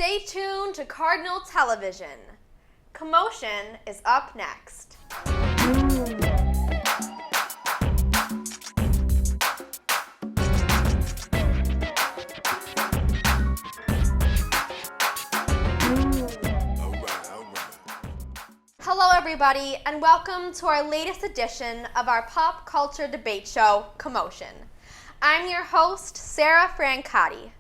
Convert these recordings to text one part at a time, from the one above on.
Stay tuned to Cardinal Television. Commotion is up next. Hello everybody, and welcome to our latest edition of our pop culture debate show, Commotion. I'm your host, Sarah Francotti.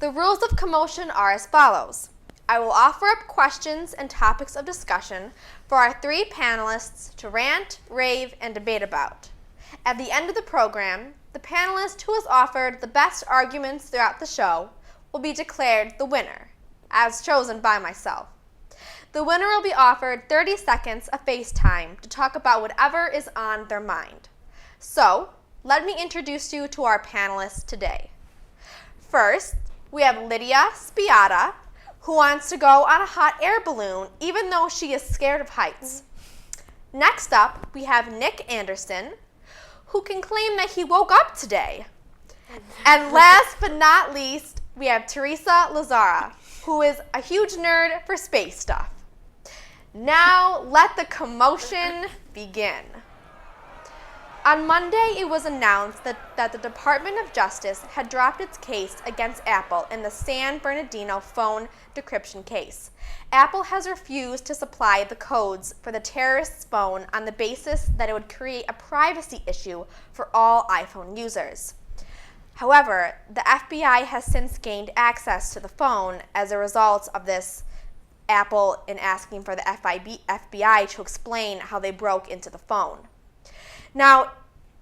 The rules of Commotion are as follows. I will offer up questions and topics of discussion for our three panelists to rant, rave, and debate about. At the end of the program, the panelist who has offered the best arguments throughout the show will be declared the winner, as chosen by myself. The winner will be offered 30 seconds of face time to talk about whatever is on their mind. So, let me introduce you to our panelists today. First, we have Lydia Spiata, who wants to go on a hot air balloon even though she is scared of heights. Next up, we have Nick Anderson, who can claim that he woke up today. And last but not least, we have Teresa Lazara, who is a huge nerd for space stuff. Now, let the commotion begin. On Monday, it was announced that the Department of Justice had dropped its case against Apple in the San Bernardino phone decryption case. Apple has refused to supply the codes for the terrorist's phone on the basis that it would create a privacy issue for all iPhone users. However, the FBI has since gained access to the phone as a result of this Apple in asking for the FBI to explain how they broke into the phone. Now,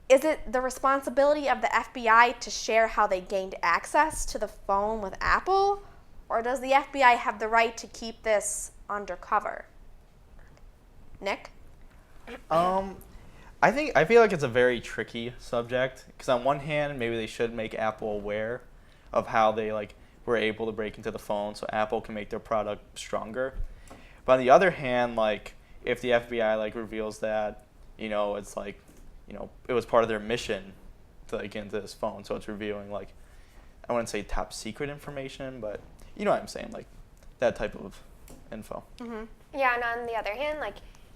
is it the responsibility of the FBI to share how they gained access to the phone with Apple? Or does the FBI have the right to keep this undercover? Nick? I feel like it's a very tricky subject because on one hand, maybe they should make Apple aware of how they were able to break into the phone so Apple can make their product stronger. But on the other hand, if the FBI reveals that, it's it was part of their mission to get into this phone, so it's revealing I wouldn't say top secret information, but you know what I'm saying, that type of info. Mm-hmm. Yeah, and on the other hand,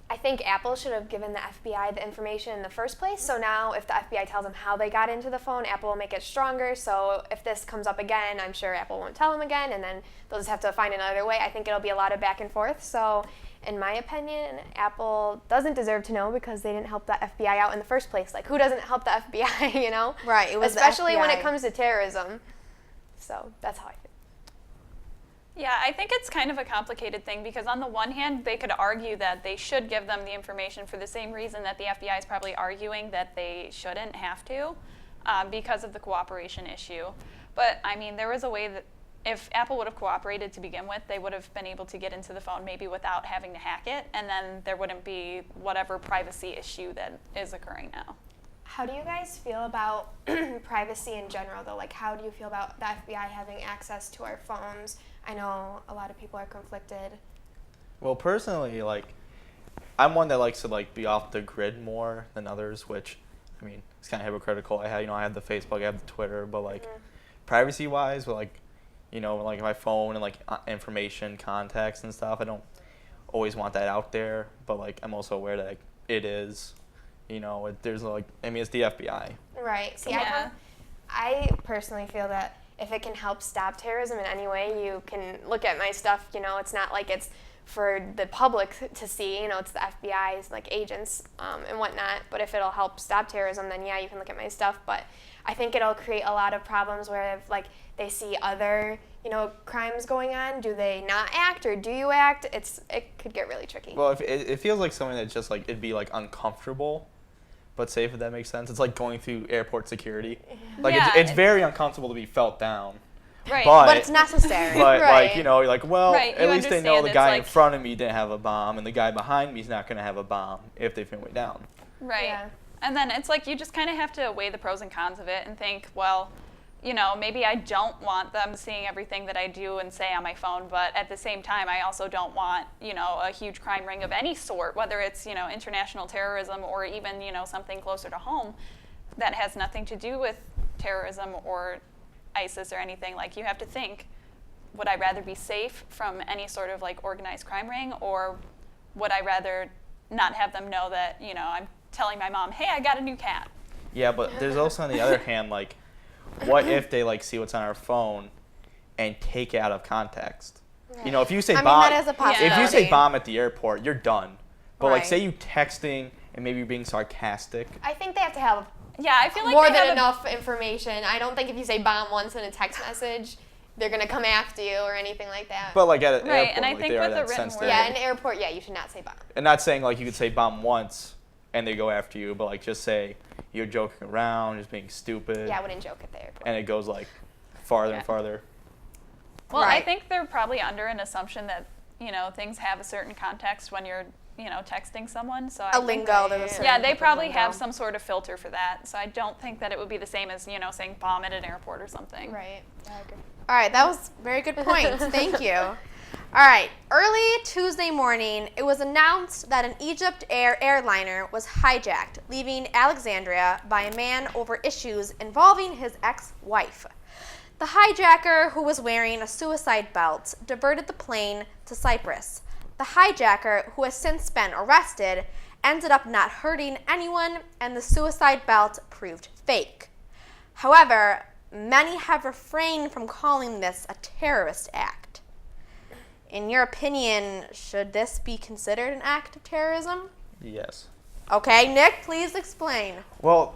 I think Apple should have given the FBI the information in the first place. So now if the FBI tells them how they got into the phone, Apple will make it stronger. So if this comes up again, I'm sure Apple won't tell them again, and then they'll just have to find another way. I think it'll be a lot of back and forth. So in my opinion, Apple doesn't deserve to know because they didn't help the FBI out in the first place. Who doesn't help the FBI, Right, it was especially when it comes to terrorism. So that's how I feel. Yeah, I think it's kind of a complicated thing because on the one hand, they could argue that they should give them the information for the same reason that the FBI is probably arguing that they shouldn't have to because of the cooperation issue. But, I mean, there was a way that if Apple would have cooperated to begin with, they would have been able to get into the phone maybe without having to hack it, and then there wouldn't be whatever privacy issue that is occurring now. How do you guys feel about privacy in general, though? How do you feel about the FBI having access to our phones? I know a lot of people are conflicted. Well, personally, I'm one that likes to be off the grid more than others, which, I mean, it's kind of hypocritical. I have the Facebook, I have the Twitter, but privacy-wise, with my phone and information, contacts and stuff, I don't always want that out there. But I'm also aware that it is, there's it's the FBI. Right. See, Yeah. I personally feel that if it can help stop terrorism in any way, you can look at my stuff, it's not like it's for the public to see, it's the FBI's agents and whatnot, but if it'll help stop terrorism, then yeah, you can look at my stuff, but I think it'll create a lot of problems where if they see other, crimes going on, do they not act or do you act? It could get really tricky. Well, if it feels like something that's just it'd be uncomfortable, but safe, if that makes sense. It's like going through airport security. It's very uncomfortable to be felt down. Right. But it's necessary. But Right. you're like, well, Right, at you least they know the understand guy it's in front of me didn't have a bomb, and the guy behind me is not going to have a bomb if they pin me down. Right. Yeah. And then it's you just kind of have to weigh the pros and cons of it and think, well, maybe I don't want them seeing everything that I do and say on my phone, but at the same time, I also don't want, a huge crime ring of any sort, whether it's, international terrorism or even, something closer to home that has nothing to do with terrorism or ISIS or anything. You have to think, would I rather be safe from any sort of like organized crime ring, or would I rather not have them know that, you know, I'm telling my mom, hey, I got a new cat? Yeah, but there's also on the other hand, like, what if they like see what's on our phone and take it out of context? You know, if you say I mean, bomb, that is a possibility. if you say bomb at the airport, you're done. But like, Right. say you texting and maybe you're being sarcastic. I think they have to have Yeah, I feel like more they than have enough information. I don't think if you say bomb once in a text message, they're gonna come after you or anything like that. But like at an Right, airport, and I like, think they are with the that written sensitive. word- yeah, in an airport, yeah, you should not say bomb. And not saying like you could say bomb once and they go after you, but like just say you're joking around, just being stupid. Yeah, I wouldn't joke at the airport. And it goes like farther Yeah. and farther. Well, I Right. think they're probably under an assumption that, you know, things have a certain context when you're, you know, texting someone. So I A think lingo. There's a certain yeah, they type of probably lingo. have some sort of filter for that. So I don't think that it would be the same as, you know, saying bomb at an airport or something. Right. I agree. All right, that was very good points. Thank you. All right, early Tuesday morning, it was announced that an Egypt Air airliner was hijacked, leaving Alexandria by a man over issues involving his ex-wife. The hijacker, who was wearing a suicide belt, diverted the plane to Cyprus. The hijacker, who has since been arrested, ended up not hurting anyone, and the suicide belt proved fake. However, many have refrained from calling this a terrorist act. In your opinion, should this be considered an act of terrorism? Yes. Okay, Nick, please explain. Well,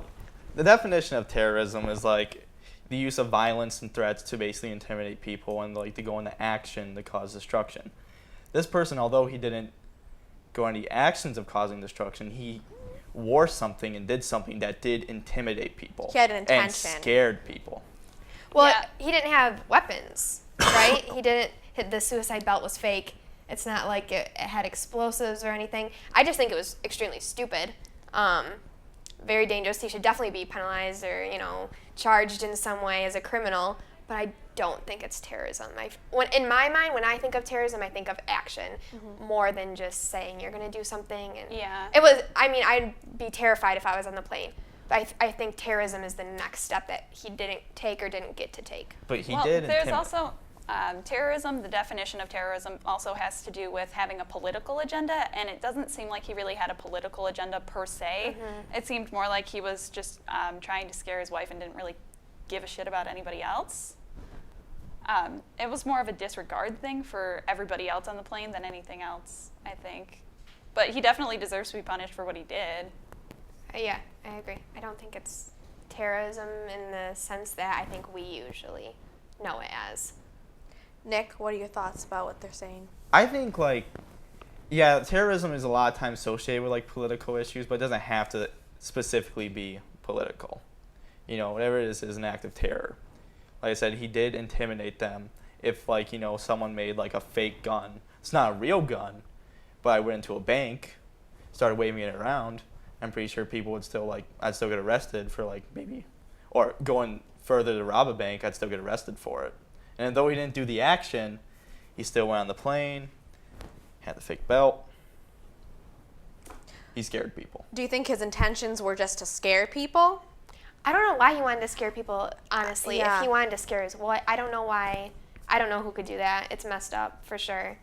the definition of terrorism is like the use of violence and threats to basically intimidate people and like to go into action to cause destruction. This person, although he didn't go into the actions of causing destruction, he wore something and did something that did intimidate people. He had an and intention. scared people. Well, Yeah. he didn't have weapons, right? He didn't. The suicide belt was fake. It's not like it had explosives or anything. I just think it was extremely stupid. Very dangerous. He should definitely be penalized or, you know, charged in some way as a criminal. But I don't think it's terrorism. In my mind, when I think of terrorism, I think of action more than just saying you're going to do something. And Yeah. it was. I mean, I'd be terrified if I was on the plane. But I think terrorism is the next step that he didn't take or didn't get to take. But he well, did there's intimidate. also terrorism. The definition of terrorism also has to do with having a political agenda, and it doesn't seem like he really had a political agenda per se. It seemed more like he was just trying to scare his wife and didn't really give a shit about anybody else. It was more of a disregard thing for everybody else on the plane than anything else, I think. But he definitely deserves to be punished for what he did. Yeah, I agree. I don't think it's terrorism in the sense that I think we usually know it as. Nick, what are your thoughts about what they're saying? I think like, yeah, terrorism is a lot of times associated with like political issues, but it doesn't have to specifically be political. You know, whatever it is an act of terror. Like I said, he did intimidate them. If like, you know, someone made like a fake gun, it's not a real gun, but I went into a bank, started waving it around, I'm pretty sure people would still like, I'd still get arrested for like maybe, or going further to rob a bank, I'd still get arrested for it. And though he didn't do the action, he still went on the plane, had the fake belt. He scared people. Do you think his intentions were just to scare people? I don't know why he wanted to scare people, honestly. Yeah. If he wanted to scare his wife, I don't know why. I don't know who could do that. It's messed up, for sure.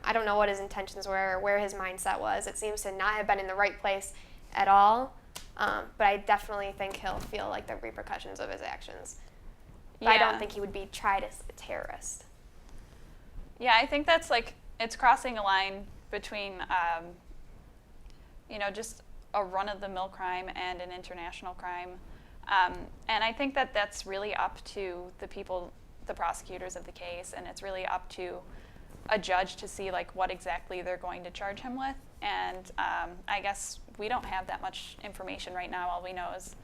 I don't know what his intentions were or where his mindset was. It seems to not have been in the right place at all. But I definitely think he'll feel like the repercussions of his actions. But I don't Yeah. think he would be tried as a terrorist. Yeah, I think that's like, it's crossing a line between, you know, just a run-of-the-mill crime and an international crime. And I think that that's really up to the people, the prosecutors of the case, and it's really up to a judge to see like what exactly they're going to charge him with. And I guess we don't have that much information right now. All we know is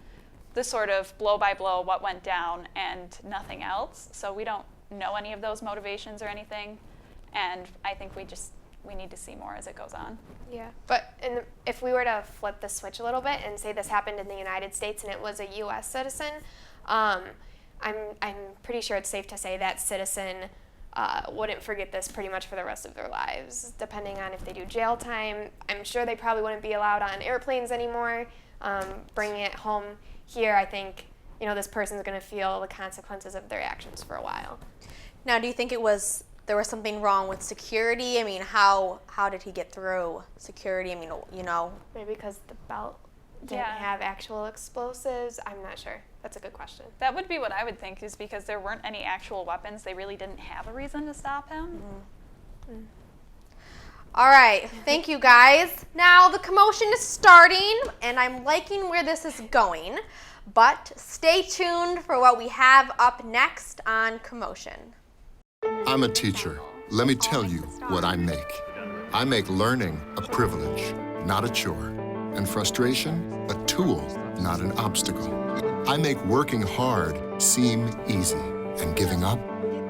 the sort of blow-by-blow what went down and nothing else. So we don't know any of those motivations or anything. And I think we need to see more as it goes on. Yeah, but if we were to flip the switch a little bit and say this happened in the United States and it was a U.S. citizen, I'm pretty sure it's safe to say that citizen wouldn't forget this pretty much for the rest of their lives, depending on if they do jail time. I'm sure they probably wouldn't be allowed on airplanes anymore. Bringing it home here, I think, you know, this person's going to feel the consequences of their actions for a while. Now, do you think there was something wrong with security? I mean, how did he get through security? I mean, Maybe because the belt didn't have actual explosives. I'm not sure. That's a good question. That would be what I would think, is because there weren't any actual weapons. They really didn't have a reason to stop him. All right, thank you guys. Now the commotion is starting, and I'm liking where this is going, but stay tuned for what we have up next on Commotion. I'm a teacher. Let me tell you what I make. I make learning a privilege, not a chore, and frustration a tool, not an obstacle. I make working hard seem easy and giving up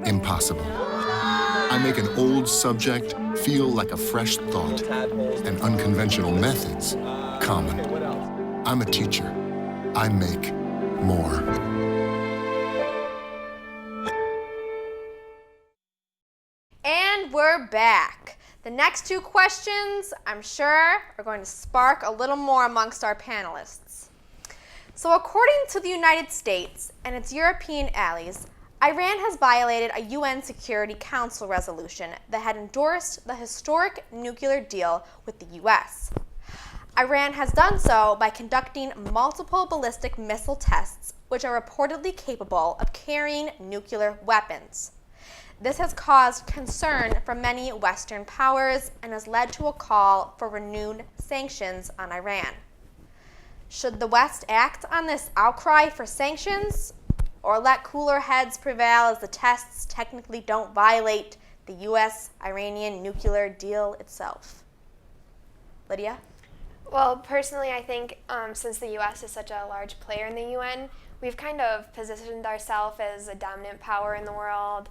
impossible. I make an old subject feel like a fresh thought and unconventional methods common. I'm a teacher. I make more. And we're back. The next two questions, I'm sure, are going to spark a little more amongst our panelists. So according to the United States and its European allies, Iran has violated a UN Security Council resolution that had endorsed the historic nuclear deal with the US. Iran has done so by conducting multiple ballistic missile tests, which are reportedly capable of carrying nuclear weapons. This has caused concern from many Western powers and has led to a call for renewed sanctions on Iran. Should the West act on this outcry for sanctions, or let cooler heads prevail as the tests technically don't violate the U.S.-Iranian nuclear deal itself? Lydia? Well, personally, I think since the U.S. is such a large player in the UN, we've kind of positioned ourselves as a dominant power in the world,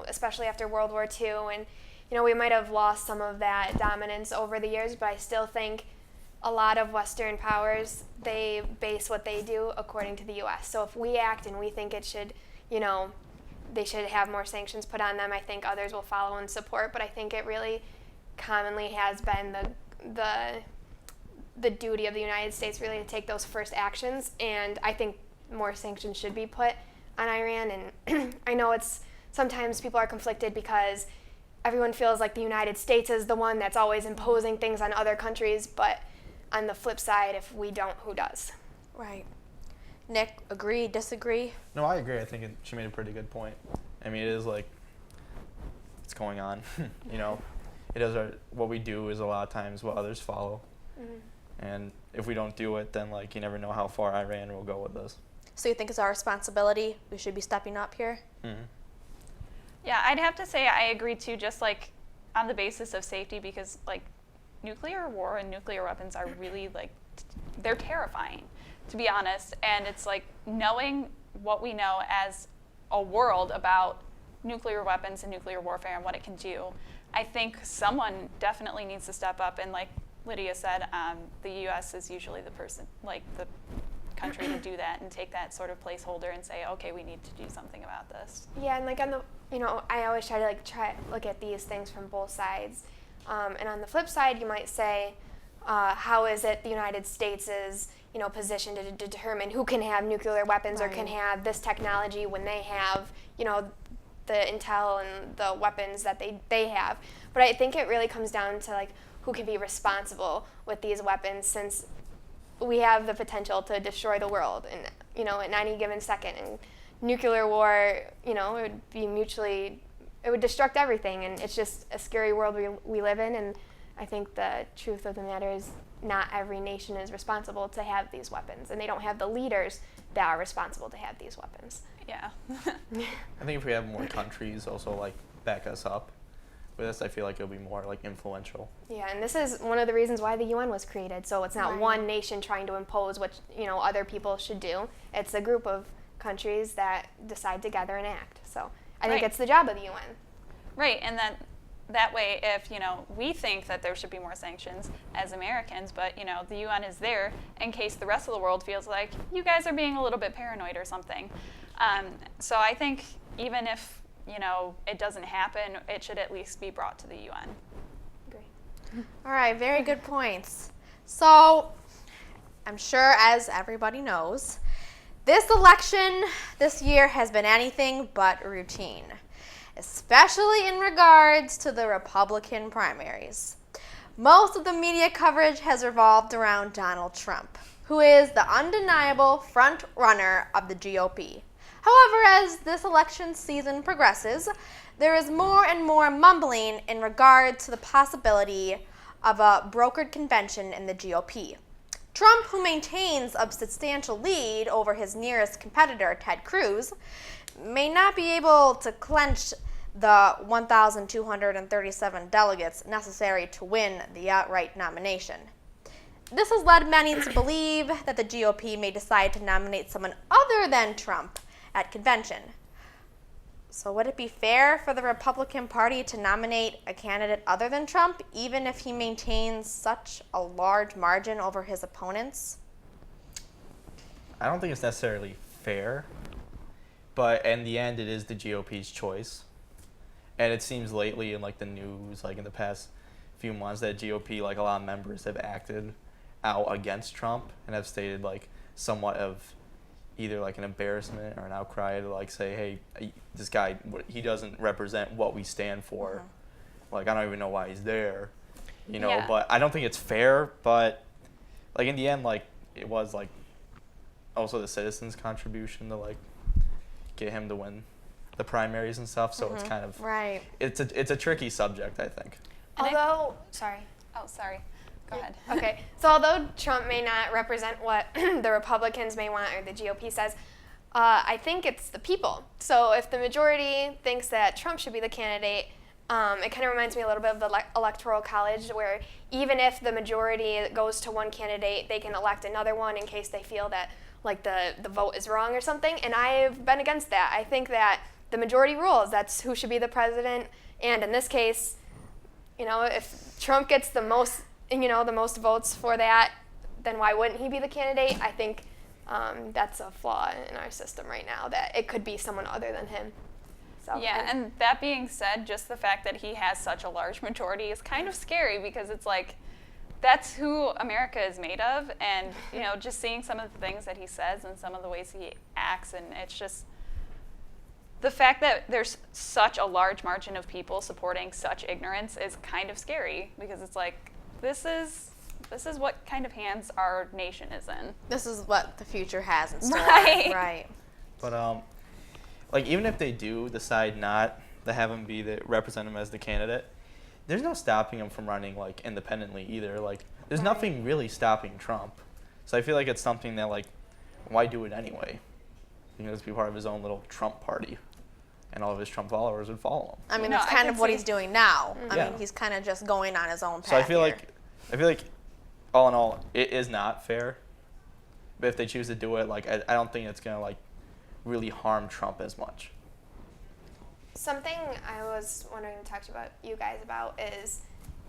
especially after World War II. And, we might have lost some of that dominance over the years, but I still think a lot of Western powers, they base what they do according to the U.S. So if we act and we think it should, they should have more sanctions put on them, I think others will follow and support. But I think it really commonly has been the duty of the United States really to take those first actions. And I think more sanctions should be put on Iran. And I know sometimes people are conflicted because everyone feels like the United States is the one that's always imposing things on other countries, but on the flip side, if we don't, who does? Right. Nick, agree, disagree? No, I agree. I think she made a pretty good point. I mean, it is like, it's going on. It is what we do is a lot of times what others follow. Mm-hmm. And if we don't do it, then you never know how far Iran will go with this. So you think it's our responsibility? We should be stepping up here? Mm-hmm. Yeah, I'd have to say I agree too, just on the basis of safety, because nuclear war and nuclear weapons are really they're terrifying, to be honest. And it's knowing what we know as a world about nuclear weapons and nuclear warfare and what it can do, I think someone definitely needs to step up. And like Lydia said, the U.S. is usually the person, the country to do that and take that sort of placeholder and say, okay, we need to do something about this. Yeah, and on the, I always try to look at these things from both sides. And on the flip side, you might say, how is it the United States is, positioned to determine who can have nuclear weapons or can have this technology when they have, the intel and the weapons that they have. But I think it really comes down to who can be responsible with these weapons, since we have the potential to destroy the world at any given second. And nuclear war, it would be it would destruct everything, and it's just a scary world we live in. And I think the truth of the matter is not every nation is responsible to have these weapons, and they don't have the leaders that are responsible to have these weapons. Yeah. I think if we have more countries also back us up with this, I feel like it'll be more influential. Yeah, and this is one of the reasons why the UN was created. So it's not one nation trying to impose what other people should do. It's a group of countries that decide together and act. So I think it's the job of the UN. Right, and that way, if we think that there should be more sanctions as Americans, but the UN is there in case the rest of the world feels like you guys are being a little bit paranoid or something. So I think even if it doesn't happen, it should at least be brought to the UN. Agree. All right, very good points. So I'm sure, as everybody knows, this election this year has been anything but routine. especially in regards to the Republican primaries. Most of the media coverage has revolved around Donald Trump, who is the undeniable front runner of the GOP. However, as this election season progresses, there is more and more mumbling in regard to the possibility of a brokered convention in the GOP. Trump, who maintains a substantial lead over his nearest competitor, Ted Cruz, may not be able to clinch the 1,237 delegates necessary to win the outright nomination. This has led many to believe that the GOP may decide to nominate someone other than Trump at convention. So would it be fair for the Republican Party to nominate a candidate other than Trump, even if he maintains such a large margin over his opponents? I don't think it's necessarily fair, but in the end, it is the GOP's choice. And it seems lately in like the news, like in the past few months, that GOP, like a lot of members have acted out against Trump and have stated like somewhat of either like an embarrassment or an outcry to like say, hey, this guy, he doesn't represent what we stand for. Mm-hmm. Like, I don't even know why he's there, you know. Yeah. But I don't think it's fair. But like in the end, like it was like also the citizens' contribution to like get him to win the primaries and stuff. So it's kind of right. It's a tricky subject, I think. Sorry. Oh, sorry. Go ahead. Okay. So although Trump may not represent what the Republicans may want or the GOP says, I think it's the people. So if the majority thinks that Trump should be the candidate, it kind of reminds me a little bit of the Electoral College, where even if the majority goes to one candidate, they can elect another one in case they feel that like the vote is wrong or something. And I've been against that. I think that the majority rules. That's who should be the president. And in this case, you know, if Trump gets the most votes for that, then why wouldn't he be the candidate? I think that's a flaw in our system right now, that it could be someone other than him. So, yeah, and that being said, just the fact that he has such a large majority is kind of scary, because it's like, that's who America is made of, and you know, just seeing some of the things that he says and some of the ways he acts, and it's just the fact that there's such a large margin of people supporting such ignorance is kind of scary, because it's like, this is what kind of hands our nation is in. This is what the future has in store. Right. But like even if they do decide not to have him represent him as the candidate, there's no stopping him from running like independently either. Like there's nothing really stopping Trump. So I feel like it's something that like, why do it anyway? He can just be part of his own little Trump party, and all of his Trump followers would follow him. I mean, that's kind of what he's doing now. Mm-hmm. I mean, he's kind of just going on his own path. So I feel like, all in all, it is not fair. But if they choose to do it, like I don't think it's gonna like really harm Trump as much. Something I was wondering to talk to you guys about is,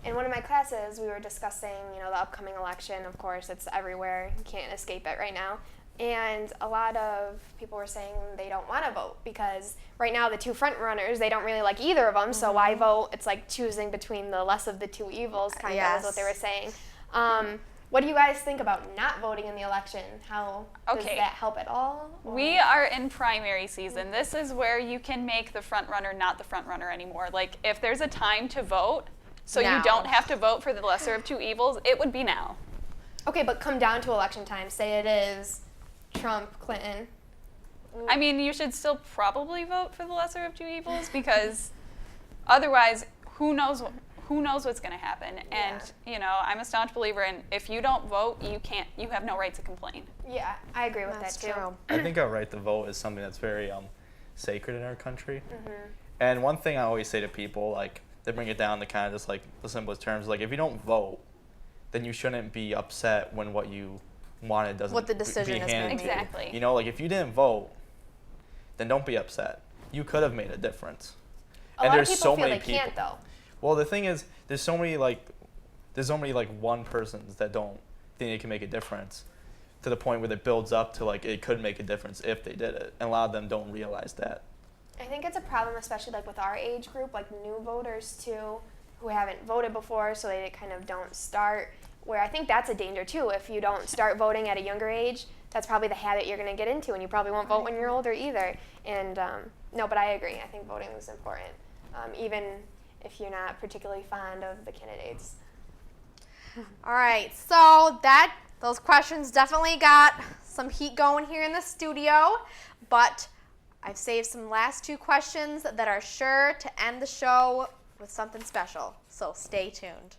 in one of my classes, we were discussing, you know, the upcoming election. Of course, it's everywhere. You can't escape it right now. And a lot of people were saying they don't want to vote because right now the two front runners, they don't really like either of them. Mm-hmm. So why vote? It's like choosing between the less of the two evils, kind of is what they were saying. What do you guys think about not voting in the election? How does that help at all? Or? We are in primary season. This is where you can make the front runner not the front runner anymore. Like if there's a time to vote, so now. You don't have to vote for the lesser of two evils, it would be now. Okay, but come down to election time. Say it is Trump, Clinton. I mean, you should still probably vote for the lesser of two evils, because otherwise, who knows what's going to happen. And you know, I'm a staunch believer in, if you don't vote, you have no right to complain. Yeah, I agree with that too. True. I think our right to vote is something that's very sacred in our country. Mm-hmm. And one thing I always say to people, like they bring it down to kind of just like the simplest terms, like if you don't vote, then you shouldn't be upset when what you wanted doesn't what the decision is handed to exactly. You know, like if you didn't vote, then don't be upset. You could have made a difference. A lot of people feel they can't though. Well, the thing is, there's so many one persons that don't think they can make a difference, to the point where it builds up to like it could make a difference if they did it, and a lot of them don't realize that. I think it's a problem, especially like with our age group, like new voters too, who haven't voted before, so they kind of don't start. Where I think that's a danger too. If you don't start voting at a younger age, that's probably the habit you're going to get into, and you probably won't vote when you're older either. And No, but I agree. I think voting is important, even if you're not particularly fond of the candidates. All right, so those questions definitely got some heat going here in the studio, but I've saved some last 2 questions that are sure to end the show with something special, so stay tuned.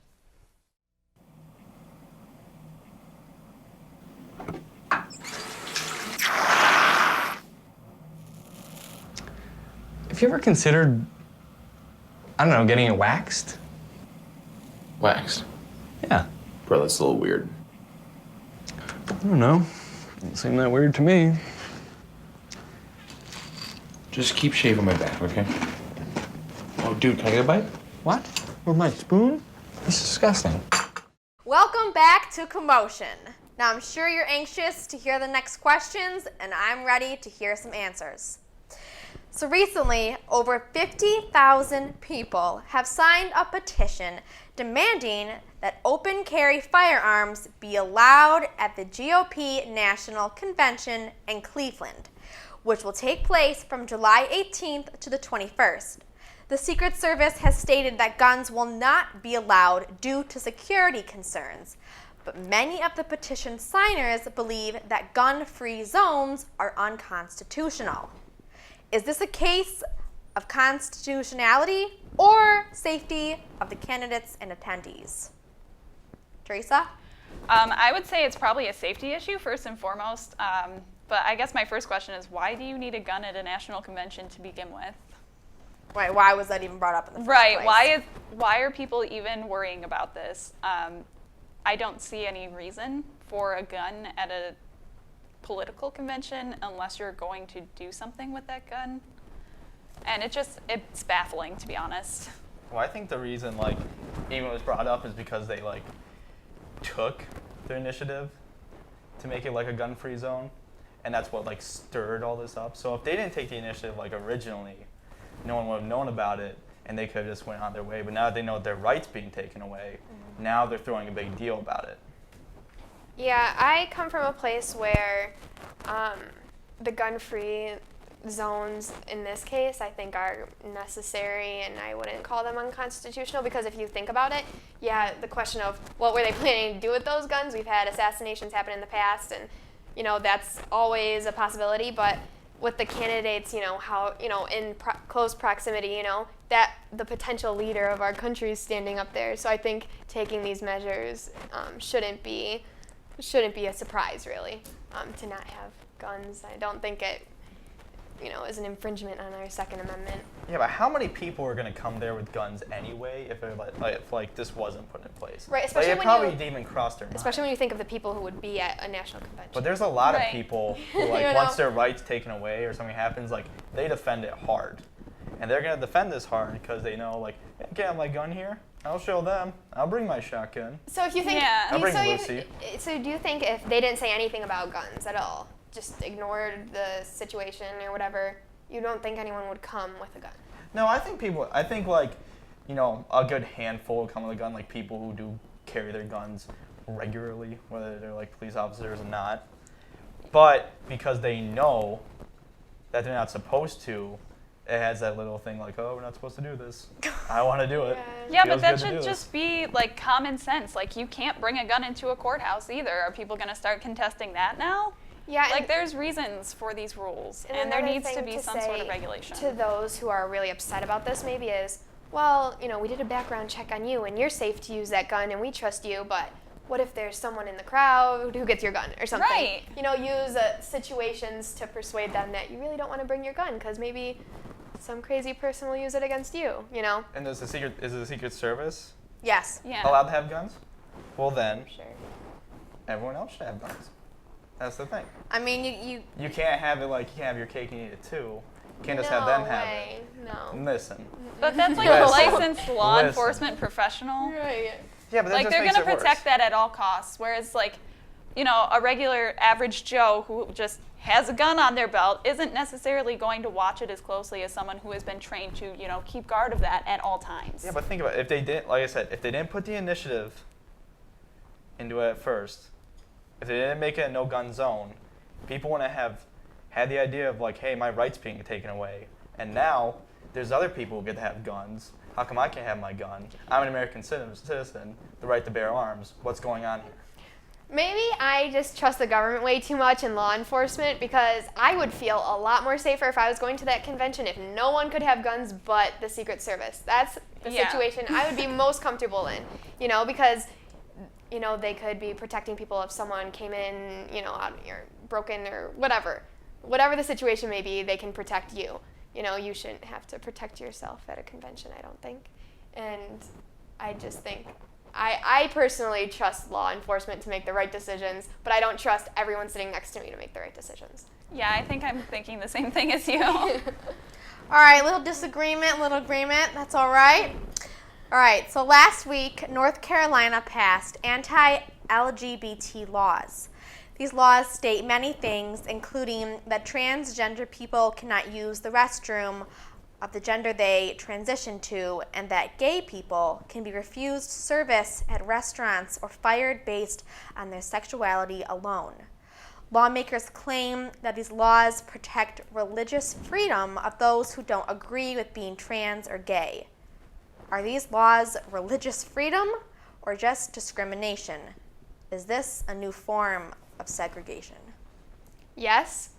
Have you ever considered, I don't know, getting it waxed? Waxed? Yeah. Bro, that's a little weird. I don't know. Doesn't seem that weird to me. Just keep shaving my back, okay? Oh, dude, can I get a bite? What? With my spoon? That's disgusting. Welcome back to Commotion. Now I'm sure you're anxious to hear the next questions, and I'm ready to hear some answers. So recently, over 50,000 people have signed a petition demanding that open carry firearms be allowed at the GOP National Convention in Cleveland, which will take place from July 18th to the 21st. The Secret Service has stated that guns will not be allowed due to security concerns, but many of the petition signers believe that gun-free zones are unconstitutional. Is this a case of constitutionality or safety of the candidates and attendees? Teresa? I would say it's probably a safety issue first and foremost. But I guess my first question is, why do you need a gun at a national convention to begin with? Right, why was that even brought up in the first place? Right, why are people even worrying about this? I don't see any reason for a gun at a political convention unless you're going to do something with that gun. And it's baffling, to be honest. Well, I think the reason, like, even was brought up is because they, like, took their initiative to make it, like, a gun-free zone. And that's what, like, stirred all this up. So if they didn't take the initiative, like, originally, no one would have known about it, and they could have just went on their way. But now that they know their rights being taken away, now they're throwing a big deal about it. Yeah, I come from a place where the gun-free zones in this case I think are necessary, and I wouldn't call them unconstitutional, because if you think about it, yeah, the question of what were they planning to do with those guns, we've had assassinations happen in the past, and that's always a possibility, but with the candidates, how, in close proximity, that the potential leader of our country is standing up there. So I think taking these measures shouldn't be a surprise, really, to not have guns. I don't think it, is an infringement on our Second Amendment. Yeah, but how many people are going to come there with guns anyway if this wasn't put in place? Right, especially it when probably didn't even cross their mind. Especially when you think of the people who would be at a national convention. But there's a lot of Right. people who, like, once their rights taken away or something happens, like, they defend it hard. And they're going to defend this hard because they know, like, hey, I can't have my gun here. I'll show them. I'll bring my shotgun. So if you think, Yeah. I'll bring Lucy. So do you think if they didn't say anything about guns at all, just ignored the situation or whatever, you don't think anyone would come with a gun? No, I think a good handful will come with a gun, like people who do carry their guns regularly, whether they're like police officers or not. But because they know that they're not supposed to, it has that little thing like, oh, we're not supposed to do this. I want to do it. Yeah, Feels but that good to do should this. just be like common sense. Like, you can't bring a gun into a courthouse either. Are people going to start contesting that now? Yeah, Like, there's reasons for these rules, and there another needs to thing be some sort of say regulation. to those who are really upset about this maybe is, well, we did a background check on you, and you're safe to use that gun, and we trust you, but what if there's someone in the crowd who gets your gun or something? Right. Use situations to persuade them that you really don't want to bring your gun, because maybe some crazy person will use it against you, And is the Secret Service Yes. Yeah. allowed to have guns? Well, then Sure. everyone else should have guns. That's the thing. I mean, You can't have it like you can't have your cake and eat it too. You can't just have them have it. No. Listen. But that's like Listen. a licensed law Listen. enforcement professional. Right. Yeah, but that Like, just they're makes going to it protect worse. that at all costs. Whereas, like, a regular average Joe who just has a gun on their belt isn't necessarily going to watch it as closely as someone who has been trained to, keep guard of that at all times. Yeah, but think about it. If they didn't, like I said, if they didn't put the initiative into it at first, if they didn't make it a no-gun zone, people wouldn't have had the idea of like, hey, my rights being taken away. And now there's other people who get to have guns. How come I can't have my gun? I'm an American citizen, the right to bear arms. What's going on here? Maybe I just trust the government way too much and law enforcement, because I would feel a lot more safer if I was going to that convention if no one could have guns but the Secret Service. That's the situation I would be most comfortable in, because, they could be protecting people if someone came in, out or broken or whatever. Whatever the situation may be, they can protect you. You shouldn't have to protect yourself at a convention, I don't think. And I just think I personally trust law enforcement to make the right decisions, but I don't trust everyone sitting next to me to make the right decisions. Yeah, I think I'm thinking the same thing as you. All right, little disagreement, little agreement. That's all right. All right, so last week, North Carolina passed anti-LGBT laws. These laws state many things, including that transgender people cannot use the restroom of the gender they transition to, and that gay people can be refused service at restaurants or fired based on their sexuality alone. Lawmakers claim that these laws protect religious freedom of those who don't agree with being trans or gay. Are these laws religious freedom or just discrimination? Is this a new form of segregation? Yes.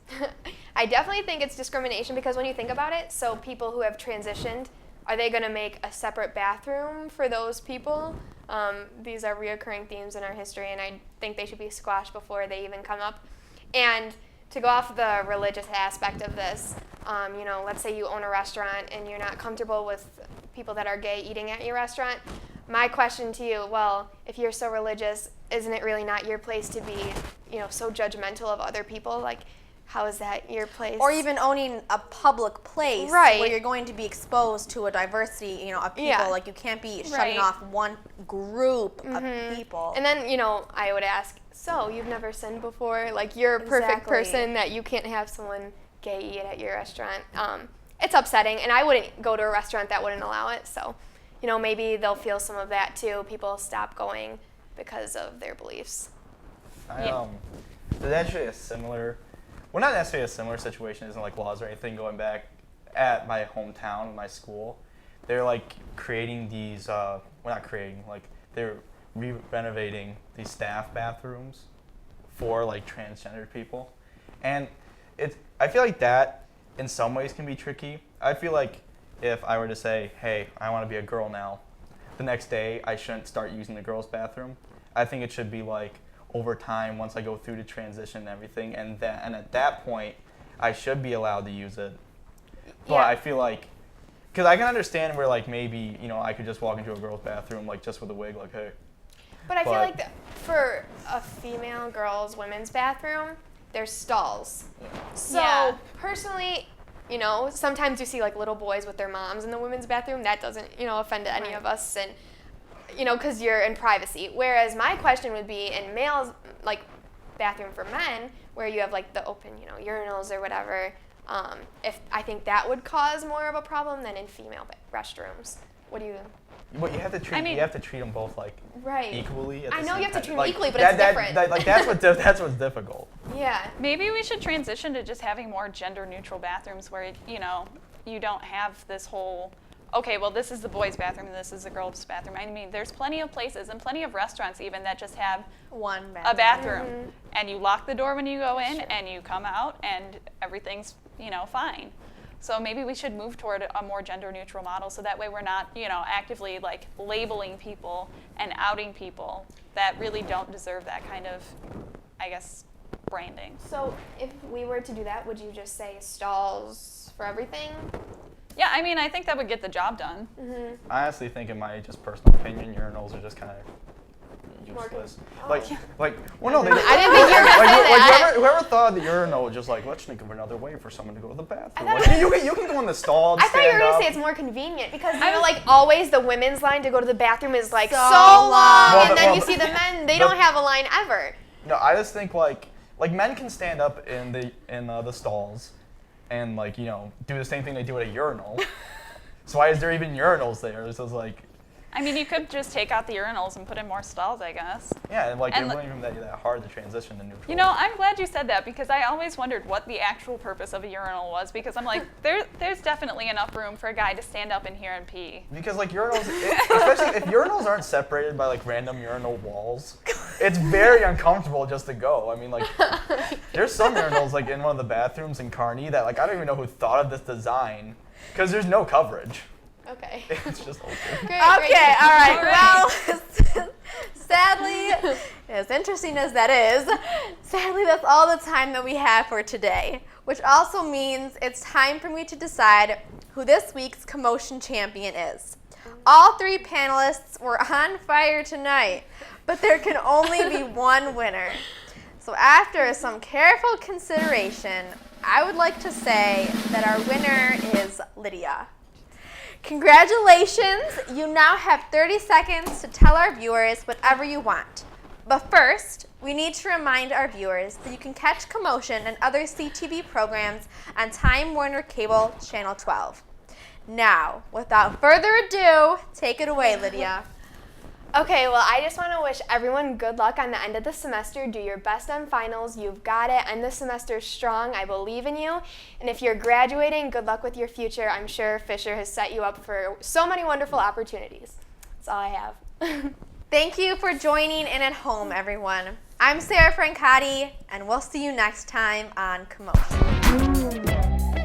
I definitely think it's discrimination, because when you think about it, so people who have transitioned, are they going to make a separate bathroom for those people? These are reoccurring themes in our history, and I think they should be squashed before they even come up. And to go off the religious aspect of this, let's say you own a restaurant and you're not comfortable with people that are gay eating at your restaurant. My question to you, well, if you're so religious, isn't it really not your place to be, so judgmental of other people? Like, how is that your place? Or even owning a public place where you're going to be exposed to a diversity, of people. Yeah. Like, you can't be shutting off one group of people. And then, I would ask, so you've never sinned before? Like, you're a perfect person that you can't have someone gay eat at your restaurant. It's upsetting, and I wouldn't go to a restaurant that wouldn't allow it. So, maybe they'll feel some of that too. People stop going because of their beliefs. There's actually a similar, well, not necessarily a similar situation, isn't like laws or anything, going back at my hometown, my school. They're like creating these, they're renovating these staff bathrooms for like transgender people. And I feel like that in some ways can be tricky. I feel like if I were to say, hey, I want to be a girl now, the next day I shouldn't start using the girls' bathroom. I think it should be like over time, once I go through the transition and everything, and at that point, I should be allowed to use it. But I feel like, because I can understand where like maybe, I could just walk into a girl's bathroom like just with a wig, like, hey. But I feel like for a female, girls, women's bathroom, there's stalls. So personally, sometimes you see like little boys with their moms in the women's bathroom. That doesn't, offend any of us, and because you're in privacy. Whereas my question would be in males, like bathroom for men, where you have like the open, urinals or whatever. If I think that would cause more of a problem than in female restrooms. What do you? But you have to treat them both like equally. I know you have to treat them equally, but it's different. That's what's difficult. Yeah. Maybe we should transition to just having more gender-neutral bathrooms where, you don't have this whole, okay, well, this is the boys' bathroom and this is the girls' bathroom. I mean, there's plenty of places and plenty of restaurants even that just have a bathroom. Mm-hmm. And you lock the door when you go in and you come out and everything's, fine. So maybe we should move toward a more gender-neutral model so that way we're not, actively like labeling people and outing people that really don't deserve that kind of, I guess, branding. So if we were to do that, would you just say stalls for everything? Yeah, I mean, I think that would get the job done. Mm-hmm. I honestly think, in my just personal opinion, urinals are just kind of useless. I didn't think you were going to say that. Whoever thought the urinal was just like, let's think of another way for someone to go to the bathroom. You can go in the stall and I thought you were going to say it's more convenient because always the women's line to go to the bathroom is like so long, and then you see the men, they don't have a line ever. No, I just think like men can stand up in the stalls and do the same thing they do at a urinal. So why is there even urinals there? It's just like, I mean, you could just take out the urinals and put in more stalls, I guess. Yeah, and like And it wasn't even that hard to transition to neutral. You know, I'm glad you said that because I always wondered what the actual purpose of a urinal was because I'm like, there's definitely enough room for a guy to stand up in here and pee. Because like urinals, especially if urinals aren't separated by like random urinal walls, it's very uncomfortable just to go. I mean, like, there's some urinals like in one of the bathrooms in Kearney that like I don't even know who thought of this design because there's no coverage. Okay. It's just open. Great, Okay, great. all right. Well, sadly, as interesting as that is, sadly that's all the time that we have for today, which also means it's time for me to decide who this week's Commotion champion is. All 3 panelists were on fire tonight, but there can only be one winner. So after some careful consideration, I would like to say that our winner is Lydia. Congratulations! You now have 30 seconds to tell our viewers whatever you want. But first, we need to remind our viewers that you can catch Commotion and other CTV programs on Time Warner Cable Channel 12. Now, without further ado, take it away, Lydia. Okay, well, I just want to wish everyone good luck on the end of the semester. Do your best on finals. You've got it. End the semester strong. I believe in you. And if you're graduating, good luck with your future. I'm sure Fisher has set you up for so many wonderful opportunities. That's all I have. Thank you for joining in at home, everyone. I'm Sarah Francati, and we'll see you next time on Commotion.